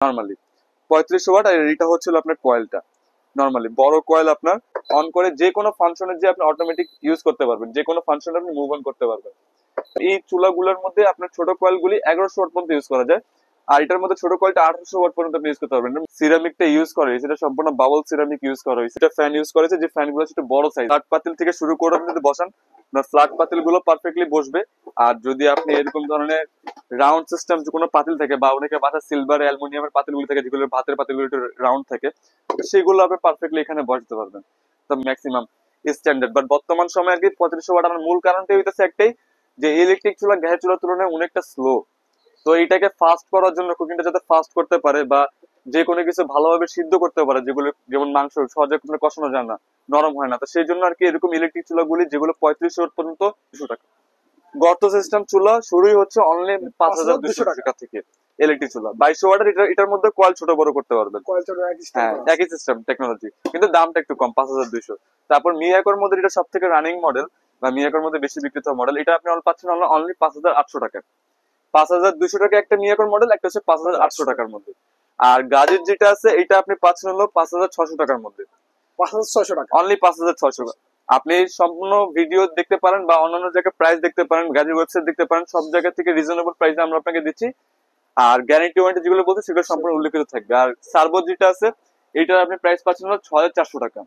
Normally 3500 watt. আর এটা হচ্ছিল আপনার কয়েলটা, নর্মালি বড় কয়েল আপনার অন করে যে কোনো ফাংশনের যে আপনি অটোমেটিক ইউজ করতে পারবেন, যে কোনো ফাংশন আপনি মুভ অন করতে পারবেন। এই চুলাগুলোর মধ্যে আপনার ছোট কয়েল গুলি 1100 ওয়াট পর্যন্ত ইউজ করা যায়, আর এটার মধ্যে ছোট কয়েলটা 1800 ওয়াট পর্যন্ত আপনি ইউজ করতে পারবেন। সিরামিকটা ইউজ করা হয়েছে, এটা সম্পূর্ণ বাবল সিরামিক ইউজ করা হয়েছে। এটা ফ্যান ইউজ করেছে, যে ফ্যান গুলো একটু বড় সাইজ, ফ্ল্যাট পাতিল থেকে শুরু করে আপনি যদি বসান ফ্ল্যাট পাতিল গুলো পারফেক্টলি বসবে। আর যদি আপনি এরকম ধরনের রাউন্ড সিস্টেম কোনো পাতিল থাকে, বা অনেকে বাসা সিলভার অ্যালুমিনিয়ামের পাতিলগুলো থাকে, যেগুলো ভাতের পাতিলগুলো একটু রাউন্ড থাকে, সেগুলো আপনি পারফেক্টলি এখানে বসাতে পারবেন। তো ম্যাক্সিমাম স্ট্যান্ডার্ড, বাট বর্তমান সময়ে আর কি 3500 ওয়াট আমার মূল কারণটাই হইতেছে একটাই, যে ইলেকট্রিক চুলা গ্যাসের চুলার তুলনায় অনেকটা স্লো। তো এইটাকে ফাস্ট করার জন্য, কুকিংটা যাতে ফাস্ট করতে পারে বা যে কোনো কিছু ভালোভাবে সিদ্ধ করতে পারে, যেগুলো যেমন মাংস সহজে কষানো যায় না, নরম হয় না, তো সেই জন্য আর কি এরকম ইলেকট্রিক চুলাগুলি যেগুলো 3500 পর্যন্ত 200 টাকা। গর্ত সিস্টেম চুলা শুরুই হচ্ছে অনলি 5200 টাকা থেকে। ইলেকট্রিক চুলা 2200 ওয়াটের, এটার মধ্যে কয়েল ছোট বড় করতে পারবেন। হ্যাঁ, একই সিস্টেম টেকনোলজি, কিন্তু দামটা একটু কম, 5200। তারপর মিয়াকোর মধ্যে এটা সব থেকে রানিং মডেল, বা মিয়াকোর মধ্যে বেশি বিক্রিত মডেল, এটা আপনি পাচ্ছেন অনলি 5800 টাকা। 5200 টাকা একটা মিয়াকোর মডেল, একটা হচ্ছে 5800 টাকার মধ্যে। আর গাজের যেটা আছে এটা আপনি পাচ্ছেন 5600 টাকার মধ্যে। 5600 টাকা অনলি 5600। আপনি সম্পূর্ণ ভিডিও দেখতে পারেন বা অন্যান্য জায়গায় প্রাইস দেখতে পারেন, গাজের ওয়েবসাইট দেখতে পারেন, সব জায়গা থেকে রিজনেবল প্রাইসে আমরা আপনাকে দিচ্ছি। আর গ্যারান্টি ওয়ারেন্টি যেগুলো বলতে সেগুলো সম্পূর্ণ উল্লেখিত থাকবে। আর সার্ভো যেটা আছে, এটার আপনি প্রাইস পাচ্ছেন 6400 টাকা।